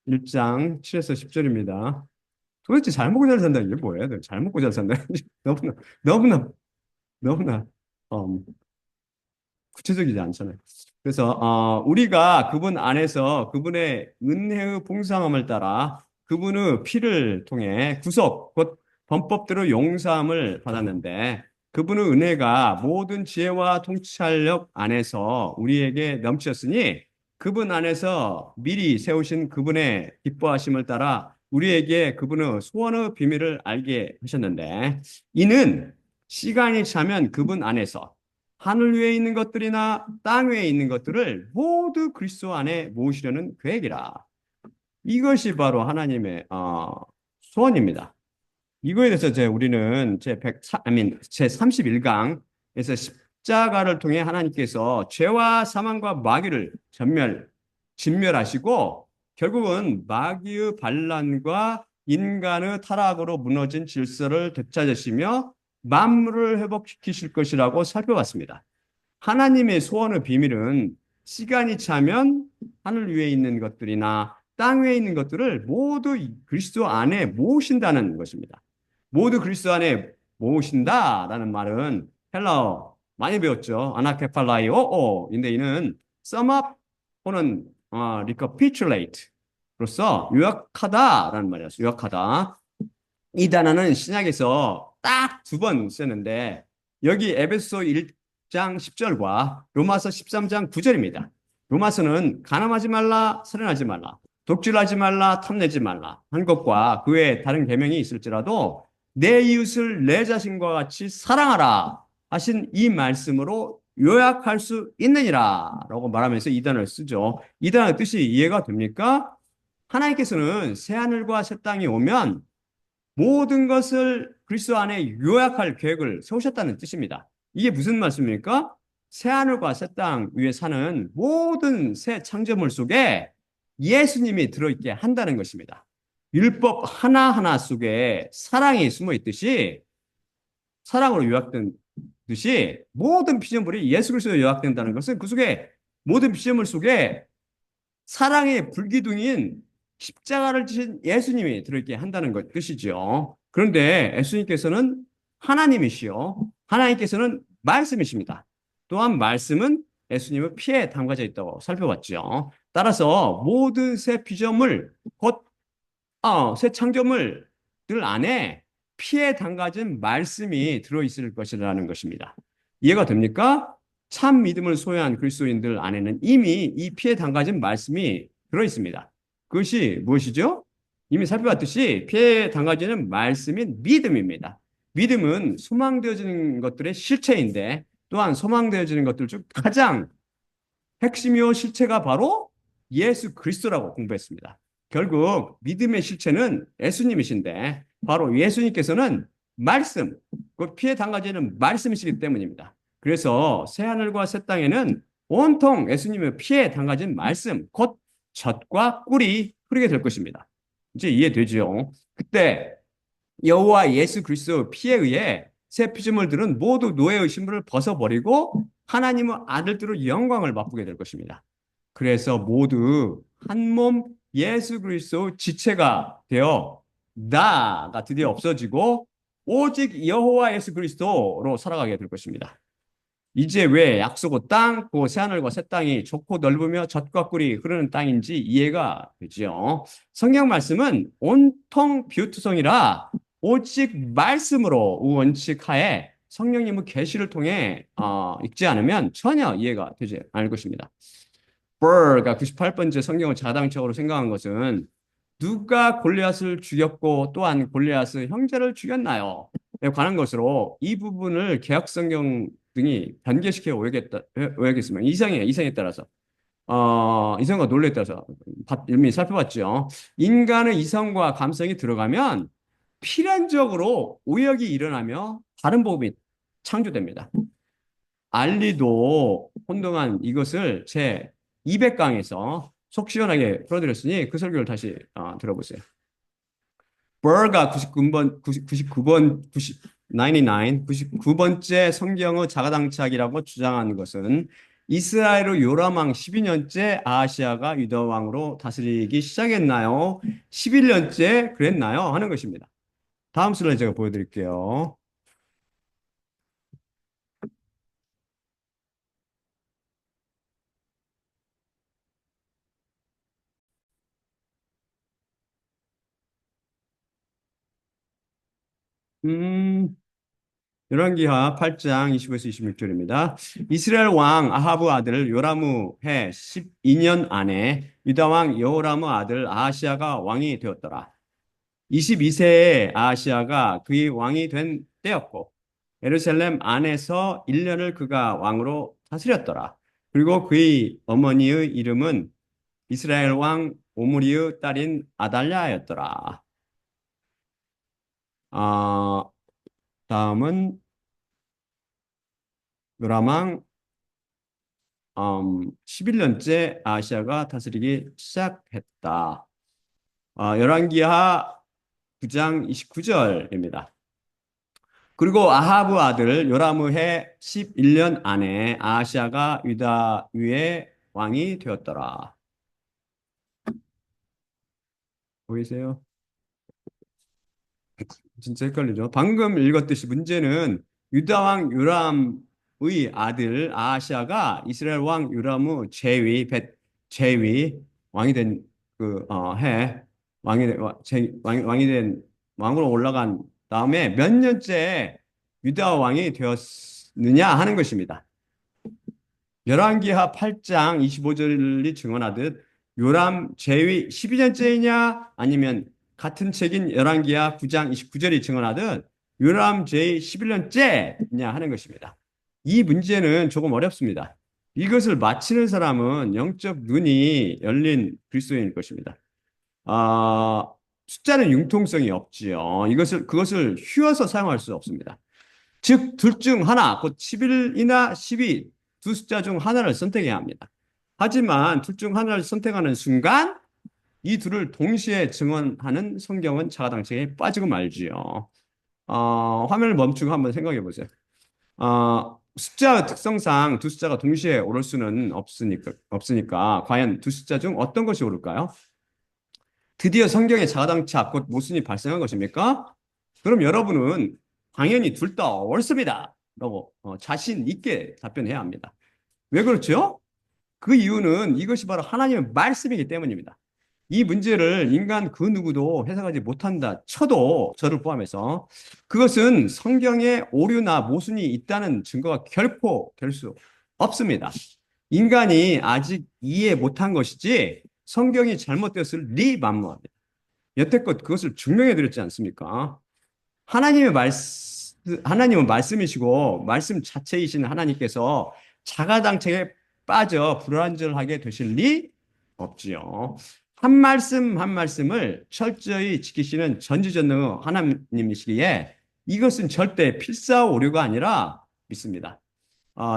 Speaker 1: 1장 7에서 10절입니다. 도대체 잘 먹고 잘 산다는 게 뭐예요? 잘 먹고 잘 산다. 너무나, 너무나, 너무나, 음, 구체적이지 않잖아요. 그래서, 우리가 그분 안에서 그분의 은혜의 풍성함을 따라 그분의 피를 통해 구속, 곧 범법대로 용서함을 받았는데 그분의 은혜가 모든 지혜와 통찰력 안에서 우리에게 넘쳤으니 그분 안에서 미리 세우신 그분의 기뻐하심을 따라 우리에게 그분의 소원의 비밀을 알게 하셨는데 이는 시간이 차면 그분 안에서 하늘 위에 있는 것들이나 땅 위에 있는 것들을 모두 그리스도 안에 모으시려는 계획이라. 이것이 바로 하나님의 소원입니다. 이거에 대해서 우리는 제 31강에서 십자가를 통해 하나님께서 죄와 사망과 마귀를 진멸하시고 결국은 마귀의 반란과 인간의 타락으로 무너진 질서를 되찾으시며 만물을 회복시키실 것이라고 살펴봤습니다. 하나님의 소원의 비밀은 시간이 차면 하늘 위에 있는 것들이나 땅 위에 있는 것들을 모두 그리스도 안에 모으신다는 것입니다. 모두 그리스도 안에 모으신다라는 말은 헬라어 많이 배웠죠. 아나케팔라이오인데 이는 sum up 또는 recapitulate로서 요약하다라는 말이었어요. 요약하다. 이 단어는 신약에서 딱 두 번 쓰는데 여기 에베소 1장 10절과 로마서 13장 9절입니다. 로마서는 가늠하지 말라, 살인하지 말라, 독질하지 말라, 탐내지 말라 한 것과 그 외에 다른 계명이 있을지라도 내 이웃을 내 자신과 같이 사랑하라 하신 이 말씀으로 요약할 수 있느니라 라고 말하면서 이 단어를 쓰죠. 이 단어의 뜻이 이해가 됩니까? 하나님께서는 새하늘과 새 땅이 오면 모든 것을 그리스도 안에 요약할 계획을 세우셨다는 뜻입니다. 이게 무슨 말씀입니까? 새하늘과 새 땅 위에 사는 모든 새 창조물 속에 예수님이 들어있게 한다는 것입니다. 율법 하나하나 속에 사랑이 숨어 있듯이 사랑으로 요약된 듯이 모든 피조물이 예수 그리스도로 요약된다는 것은 그 속에 모든 피조물 속에 사랑의 불기둥인 십자가를 지신 예수님이 들어있게 한다는 것 뜻이죠. 그런데 예수님께서는 하나님이시요. 하나님께서는 말씀이십니다. 또한 말씀은 예수님의 피에 담가져 있다고 살펴봤죠. 따라서 모든 새 피조물, 곧 새 창조물들 안에 피에 담가진 말씀이 들어있을 것이라는 것입니다. 이해가 됩니까? 참 믿음을 소유한 그리스도인들 안에는 이미 이 피에 담가진 말씀이 들어 있습니다. 그것이 무엇이죠? 이미 살펴봤듯이 피에 담가지는 말씀인 믿음입니다. 믿음은 소망되어지는 것들의 실체인데 또한 소망되어지는 것들 중 가장 핵심이요 실체가 바로 예수 그리스도라고 공부했습니다. 결국 믿음의 실체는 예수님이신데 바로 예수님께서는 말씀, 그 피에 담가지는 말씀이시기 때문입니다. 그래서 새하늘과 새 땅에는 온통 예수님의 피에 담가진 말씀, 곧 젖과 꿀이 흐르게 될 것입니다. 이제 이해되죠? 그때 여호와 예수 그리스도 피에 의해 새 피조물들은 모두 노예의 신분을 벗어버리고 하나님의 아들들의 영광을 맛보게 될 것입니다. 그래서 모두 한 몸 예수 그리스도 지체가 되어 나가 드디어 없어지고 오직 여호와 예수 그리스도로 살아가게 될 것입니다. 이제 왜 약속의 땅, 그 새하늘과 새 땅이 좋고 넓으며 젖과 꿀이 흐르는 땅인지 이해가 되죠. 성경 말씀은 온통 비유투성이라 오직 말씀으로 원칙 하에 성령님의 계시를 통해 읽지 않으면 전혀 이해가 되지 않을 것입니다. 버가 98번째 성경을 자당적으로 생각한 것은 누가 골리앗을 죽였고 또한 골리앗의 형제를 죽였나요? 에 관한 것으로 이 부분을 개역 성경 등이 변개시켜 오야겠으면 이성에 따라서 이성과 논리에 따라서 이미 살펴봤죠. 인간의 이성과 감성이 들어가면 필연적으로 오역이 일어나며 다른 복음이 창조됩니다. 알리도 혼동한 이것을 제 200강에서 속 시원하게 풀어드렸으니 그 설교를 다시 들어보세요. 버가 99번째 성경의 자가당착이라고 주장하는 것은 이스라엘의 요람왕 12년째 아하시아가 유다 왕으로 다스리기 시작했나요? 11년째 그랬나요? 하는 것입니다. 다음 슬라이드 제가 보여드릴게요. 열왕기하 8장 25에서 26절입니다. 이스라엘 왕 아하브 아들 요라무 해 12년 안에 유다 왕 여호람의 아들 아하시아가 왕이 되었더라. 22세에 아하시아가 그의 왕이 된 때였고 예루살렘 안에서 1년을 그가 왕으로 다스렸더라. 그리고 그의 어머니의 이름은 이스라엘 왕 오므리의 딸인 아달랴였더라. 다음은 요람왕 11년째 아시아가 다스리기 시작했다. 열왕기하 9장 29절입니다. 그리고 아하브 아들 요람의 해 11년 안에 아시아가 유다 위에 왕이 되었더라. 보이세요? 진짜 헷갈리죠? 방금 읽었듯이 문제는 유다 왕 요람의 아들 아하시아가 이스라엘 왕 요람의 제위 왕이 된 해 왕이 된 왕으로 올라간 다음에 몇 년째 유다 왕이 되었느냐 하는 것입니다. 열왕기하 8장 25절이 증언하듯 요람 제위 12년째이냐 아니면 같은 책인 열왕기하 9장 29절이 증언하듯 요람 제위 11년째냐 하는 것입니다. 이 문제는 조금 어렵습니다. 이것을 맞히는 사람은 영적 눈이 열린 그리스도인일 것입니다. 숫자는 융통성이 없지요. 그것을 휘어서 사용할 수 없습니다. 즉, 둘 중 하나, 곧 11이나 12, 두 숫자 중 하나를 선택해야 합니다. 하지만 둘 중 하나를 선택하는 순간 이 둘을 동시에 증언하는 성경은 자가당착에 빠지고 말지요. 화면을 멈추고 한번 생각해 보세요. 숫자의 특성상 두 숫자가 동시에 오를 수는 없으니까 과연 두 숫자 중 어떤 것이 오를까요? 드디어 성경의 자가당착, 곧 모순이 발생한 것입니까? 그럼 여러분은 당연히 둘 다 옳습니다. 라고 자신 있게 답변해야 합니다. 왜 그렇죠? 그 이유는 이것이 바로 하나님의 말씀이기 때문입니다. 이 문제를 인간 그 누구도 해석하지 못한다 쳐도 저를 포함해서 그것은 성경에 오류나 모순이 있다는 증거가 결코 될 수 없습니다. 인간이 아직 이해 못한 것이지 성경이 잘못되었을 리 만무합니다. 여태껏 그것을 증명해 드렸지 않습니까? 하나님은 말씀이시고 말씀 자체이신 하나님께서 자가당착에 빠져 불완전하게 되실 리 없지요. 한 말씀 한 말씀을 철저히 지키시는 전지전능의 하나님이시기에 이것은 절대 필사오류가 아니라 믿습니다.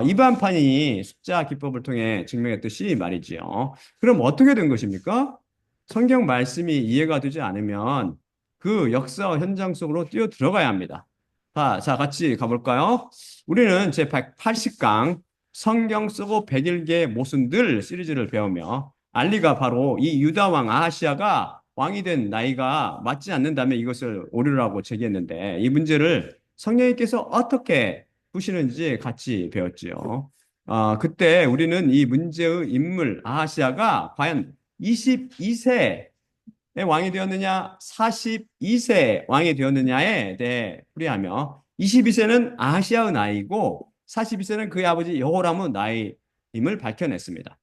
Speaker 1: 이반판이 숫자 기법을 통해 증명했듯이 말이지요. 그럼 어떻게 된 것입니까? 성경 말씀이 이해가 되지 않으면 그 역사 현장 속으로 뛰어 들어가야 합니다. 자, 같이 가볼까요? 우리는 제180강 성경 쓰고 101개의 모순들 시리즈를 배우며 알리가 바로 이 유다 왕 아하시아가 왕이 된 나이가 맞지 않는다면 이것을 오류라고 제기했는데 이 문제를 성령님께서 어떻게 푸시는지 같이 배웠지요. 그때 우리는 이 문제의 인물 아하시아가 과연 22세 왕이 되었느냐, 42세 왕이 되었느냐에 대해 풀이하며 22세는 아하시아의 나이고 42세는 그의 아버지 여호람의 나이임을 밝혀냈습니다.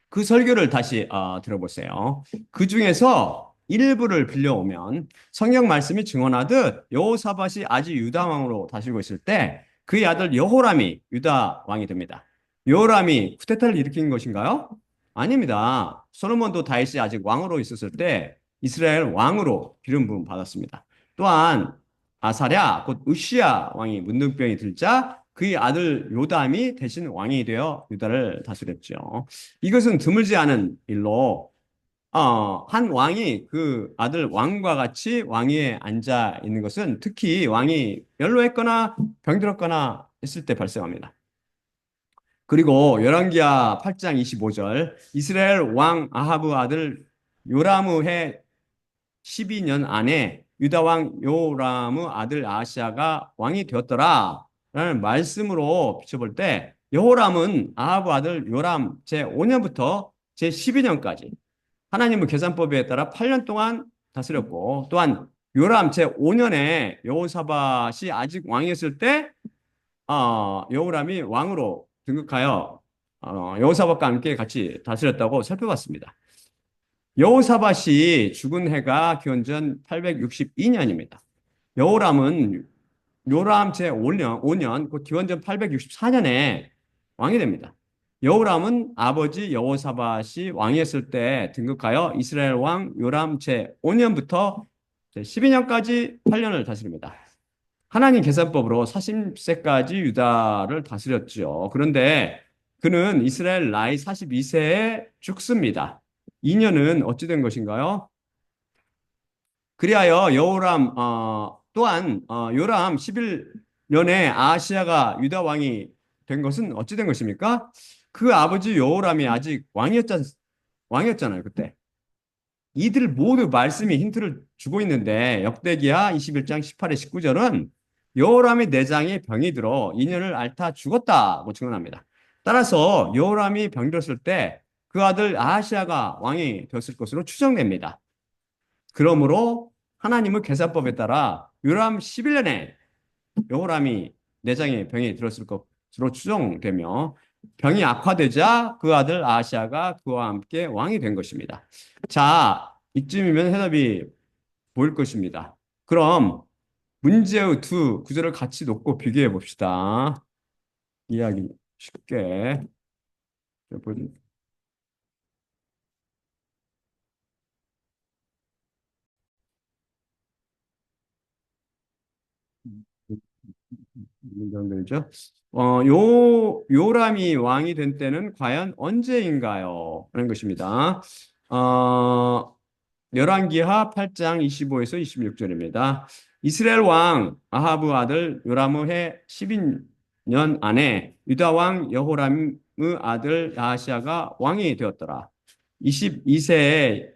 Speaker 1: 그 설교를 다시 들어보세요. 그 중에서 일부를 빌려오면 성경 말씀이 증언하듯 여호사밧이 아직 유다 왕으로 다스리고 있을 때 그의 아들 여호람이 유다 왕이 됩니다. 여호람이 쿠데타를 일으킨 것인가요? 아닙니다. 솔로몬도 다윗이 아직 왕으로 있었을 때 이스라엘 왕으로 기름 부음 받았습니다. 또한 아사랴 곧 으시야 왕이 문둥병이 들자 그의 아들 요담이 대신 왕이 되어 유다를 다스렸죠. 이것은 드물지 않은 일로 한 왕이 그 아들 왕과 같이 왕위에 앉아 있는 것은 특히 왕이 연로했거나 병들었거나 했을 때 발생합니다. 그리고 열왕기하 8장 25절 이스라엘 왕 아하브 아들 요람의 해 12년 안에 유다 왕 요람의 아들 아하시아가 왕이 되었더라 라는 말씀으로 비춰볼 때 여호람은 아하브 아들 요람 제5년부터 제12년까지 하나님의 계산법에 따라 8년 동안 다스렸고 또한 요람 제5년에 여호사밧이 아직 왕이었을 때 여호람이 왕으로 등극하여 여호사밧과 함께 같이 다스렸다고 살펴봤습니다. 여호사밧이 죽은 해가 기원전 862년입니다. 여호람은 요람 제5년, 곧 기원전 864년에 왕이 됩니다. 여호람은 아버지 여호사밧이 왕이었을 때 등극하여 이스라엘 왕 요람 제5년부터 제12년까지 8년을 다스립니다. 하나님 계산법으로 40세까지 유다를 다스렸죠. 그런데 그는 이스라엘 나이 42세에 죽습니다. 2년은 어찌 된 것인가요? 그리하여 여호람 또한 요람 11년에 아하시아가 유다 왕이 된 것은 어찌 된 것입니까? 그 아버지 여호람이 아직 왕이었잖아요, 그때. 이들 모두 말씀이 힌트를 주고 있는데 역대기하 21장 18에 19절은 여호람의 내장에 병이 들어 2년을 앓다 죽었다고 증언합니다. 따라서 여호람이 병들었을 때 그 아들 아하시아가 왕이 되었을 것으로 추정됩니다. 그러므로 하나님의 계산법에 따라 요람 11년에 여호람이 내장에 병이 들었을 것으로 추정되며 병이 악화되자 그 아들 아하시아가 그와 함께 왕이 된 것입니다. 자, 이쯤이면 해답이 보일 것입니다. 그럼 문제의 두 구절을 같이 놓고 비교해 봅시다. 이해하기 쉽게. 문장들이죠. 요람이 왕이 된 때는 과연 언제인가요? 라는 것입니다. 열왕기하 8장 25에서 26절입니다. 이스라엘 왕 아하브 아들 요람의 해 12년 안에 유다 왕 여호람의 아들 아하시아가 왕이 되었더라. 22세에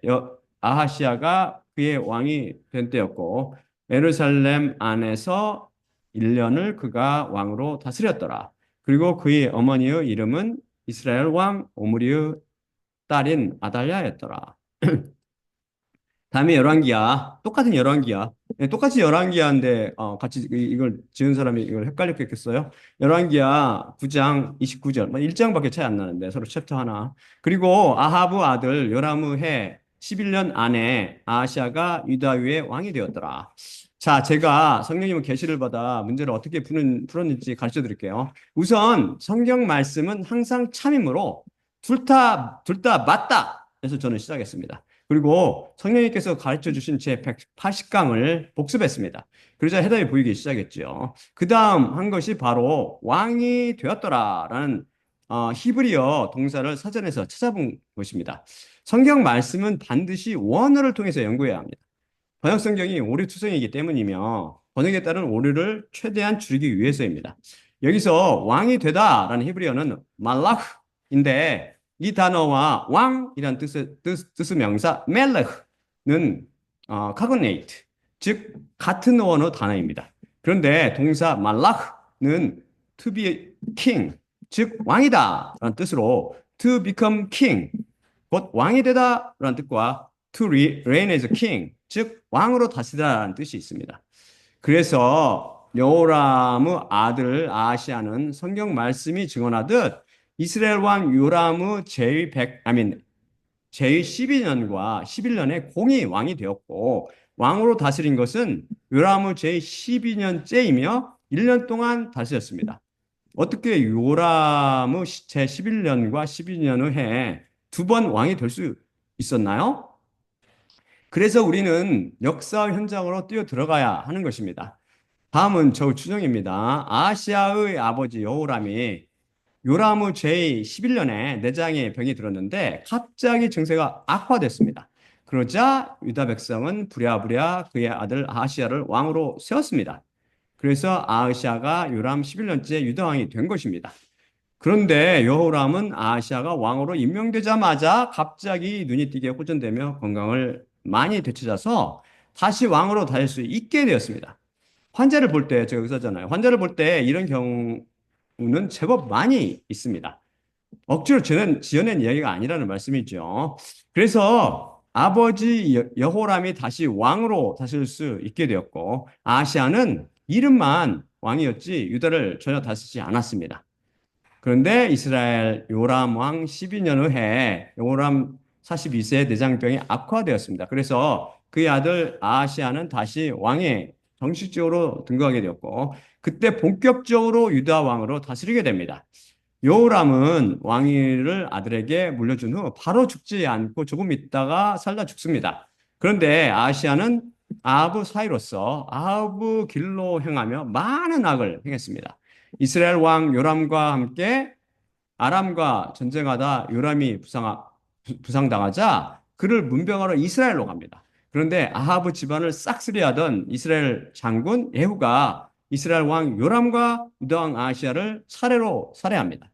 Speaker 1: 아하시아가 그의 왕이 된 때였고 예루살렘 안에서 1년을 그가 왕으로 다스렸더라. 그리고 그의 어머니의 이름은 이스라엘 왕 오므리의 딸인 아달랴였더라. 다음에 열왕기야. 똑같은 열왕기야. 예, 똑같이 열왕기야인데 같이 이걸 지은 사람이 이걸 헷갈렸겠어요? 열왕기야 9장 29절. 뭐 1장밖에 차이 안 나는데 서로 챕터 하나. 그리고 아하브 아들 요람의 해 11년 안에 아하시아가 유다 위에 왕이 되었더라. 자, 제가 성령님은 계시를 받아 문제를 어떻게 풀었는지 가르쳐 드릴게요. 우선 성경 말씀은 항상 참이므로 둘 다 맞다. 그래서 저는 시작했습니다. 그리고 성령님께서 가르쳐 주신 제 180강을 복습했습니다. 그러자 해답이 보이기 시작했죠. 그 다음 한 것이 바로 왕이 되었더라라는 히브리어 동사를 사전에서 찾아본 것입니다. 성경 말씀은 반드시 원어를 통해서 연구해야 합니다. 번역 성경이 오류투성이기 때문이며 번역에 따른 오류를 최대한 줄이기 위해서입니다. 여기서 왕이 되다라는 히브리어는 말라흐인데 이 단어와 왕이란 뜻의 명사 멜레흐는 카그네이트, 즉 같은 원어 단어입니다. 그런데 동사 말라흐는 to be king, 즉 왕이다라는 뜻으로 to become king, 곧 왕이 되다라는 뜻과 to reign as king, 즉 왕으로 다스리다라는 뜻이 있습니다. 그래서 여호람의 아들 아하시아는 성경 말씀이 증언하듯 이스라엘 왕 요람의 제의 12년과 11년에 공이 왕이 되었고 왕으로 다스린 것은 요람의 제의 12년째이며 1년 동안 다스렸습니다. 어떻게 요람의 제 11년과 12년의 해에 두 번 왕이 될 수 있었나요? 그래서 우리는 역사 현장으로 뛰어 들어가야 하는 것입니다. 다음은 저 추정입니다. 아시아의 아버지 여호람이 요람의 제 11년에 내장에 병이 들었는데 갑자기 증세가 악화됐습니다. 그러자 유다 백성은 부랴부랴 그의 아들 아하시아를 왕으로 세웠습니다. 그래서 아하시아가 요람 11년째 유다 왕이 된 것입니다. 그런데 여호람은 아하시아가 왕으로 임명되자마자 갑자기 눈이 띄게 호전되며 건강을 많이 되찾아서 다시 왕으로 다닐 수 있게 되었습니다. 환자를 볼 때, 제가 의사잖아요. 환자를 볼 때 이런 경우는 제법 많이 있습니다. 억지로 지어낸 이야기가 아니라는 말씀이죠. 그래서 아버지 여호람이 다시 왕으로 다스릴 수 있게 되었고, 아시아는 이름만 왕이었지 유다를 전혀 다스리지 않았습니다. 그런데 이스라엘 요람 왕 12년의 해 요람 42세 내장병이 악화되었습니다. 그래서 그의 아들 아하시아는 다시 왕에 정식적으로 등극하게 되었고 그때 본격적으로 유다 왕으로 다스리게 됩니다. 요람은 왕위를 아들에게 물려준 후 바로 죽지 않고 조금 있다가 살다 죽습니다. 그런데 아시아는 아하브 사이로서 아하브 길로 행하며 많은 악을 행했습니다. 이스라엘 왕 요람과 함께 아람과 전쟁하다 요람이 부상당하자 그를 문병하러 이스라엘로 갑니다. 그런데 아하브 집안을 싹쓸이하던 이스라엘 장군 예후가 이스라엘 왕 요람과 유다 왕 아하시아를 차례로 살해합니다.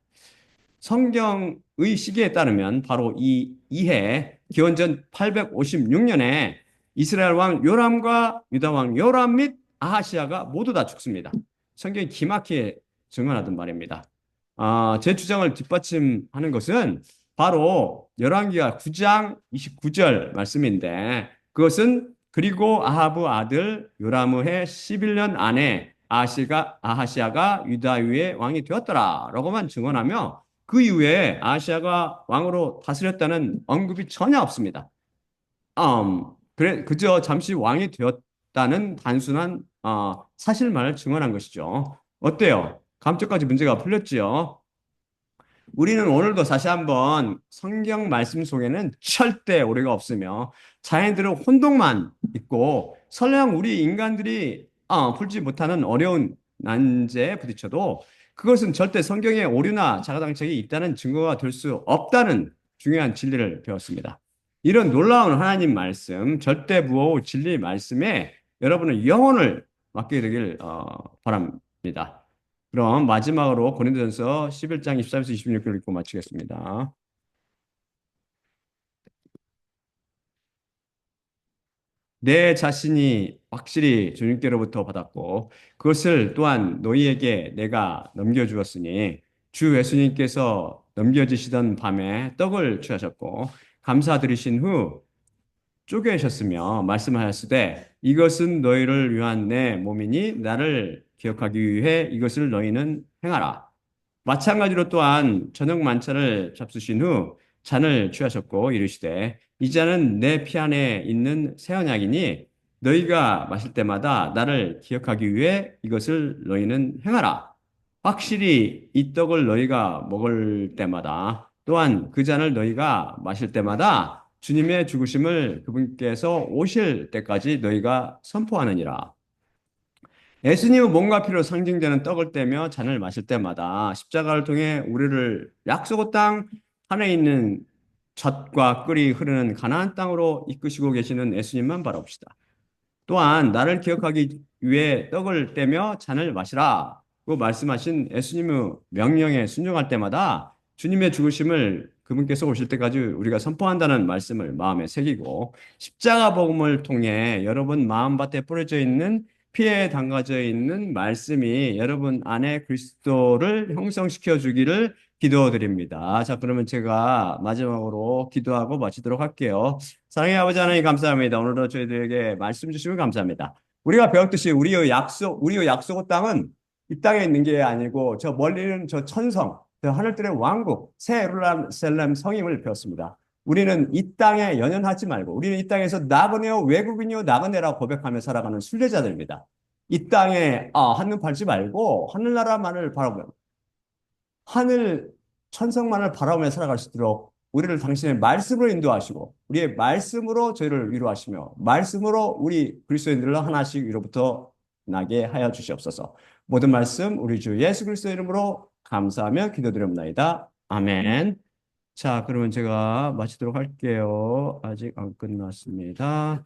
Speaker 1: 성경의 시기에 따르면 바로 이 이해 기원전 856년에 이스라엘 왕 요람과 유다 왕 요람 및 아하시아가 모두 다 죽습니다. 성경이 기막히게 증언하던 말입니다. 제 주장을 뒷받침하는 것은 바로 열왕기하 9장 29절 말씀인데 그것은 그리고 아하브 아들 요람의 해 11년 안에 아하시아가 유다 위에 왕이 되었더라라고만 증언하며 그 이후에 아시아가 왕으로 다스렸다는 언급이 전혀 없습니다. 그저 잠시 왕이 되었다는 단순한 사실만을 증언한 것이죠. 어때요? 감쪽까지 문제가 풀렸지요? 우리는 오늘도 다시 한번 성경 말씀 속에는 절대 오류가 없으며 자연대로 혼동만 있고 설령 우리 인간들이 풀지 못하는 어려운 난제에 부딪혀도 그것은 절대 성경에 오류나 자가당착이 있다는 증거가 될 수 없다는 중요한 진리를 배웠습니다. 이런 놀라운 하나님 말씀, 절대 무호 진리 말씀에 여러분의 영혼을 맡게 되길 바랍니다. 그럼 마지막으로 고린도전서 11장 24에서 26절 읽고 마치겠습니다. 내 자신이 확실히 주님께로부터 받았고 그것을 또한 너희에게 내가 넘겨주었으니 주 예수님께서 넘겨지시던 밤에 떡을 취하셨고 감사드리신 후 쪼개셨으며 말씀하였으되 이것은 너희를 위한 내 몸이니 나를 기억하기 위해 이것을 너희는 행하라. 마찬가지로 또한 저녁 만찬을 잡수신 후 잔을 취하셨고 이르시되 이 잔은 내 피 안에 있는 새 언약이니 너희가 마실 때마다 나를 기억하기 위해 이것을 너희는 행하라. 확실히 이 떡을 너희가 먹을 때마다 또한 그 잔을 너희가 마실 때마다 주님의 죽으심을 그분께서 오실 때까지 너희가 선포하느니라. 예수님은 몸과 피로 상징되는 떡을 떼며 잔을 마실 때마다 십자가를 통해 우리를 약속의 땅 하늘에 있는 젖과 꿀이 흐르는 가나안 땅으로 이끄시고 계시는 예수님만 바라봅시다. 또한 나를 기억하기 위해 떡을 떼며 잔을 마시라고 말씀하신 예수님의 명령에 순종할 때마다 주님의 죽으심을 그분께서 오실 때까지 우리가 선포한다는 말씀을 마음에 새기고 십자가 복음을 통해 여러분 마음밭에 뿌려져 있는 피에 담가져 있는 말씀이 여러분 안에 그리스도를 형성시켜 주기를 기도드립니다. 자, 그러면 제가 마지막으로 기도하고 마치도록 할게요. 사랑의 아버지 하나님 감사합니다. 오늘도 저희들에게 말씀 주시면 감사합니다. 우리가 배웠듯이 우리의 약속의 땅은 이 땅에 있는 게 아니고 저 멀리는 저 천성, 저 하늘들의 왕국, 새 예루살렘 성임을 배웠습니다. 우리는 이 땅에 연연하지 말고 우리는 이 땅에서 나그네요 외국인이요 나그네라고 고백하며 살아가는 순례자들입니다. 이 땅에 한눈 팔지 말고 하늘나라만을 바라보며 하늘 천성만을 바라보며 살아갈 수 있도록 우리를 당신의 말씀으로 인도하시고 우리의 말씀으로 저희를 위로하시며 말씀으로 우리 그리스도인들을 하나씩 위로부터 나게 하여 주시옵소서. 모든 말씀 우리 주 예수 그리스도 이름으로 감사하며 기도드립니다. 아멘. 자, 그러면 제가 마치도록 할게요. 아직 안 끝났습니다.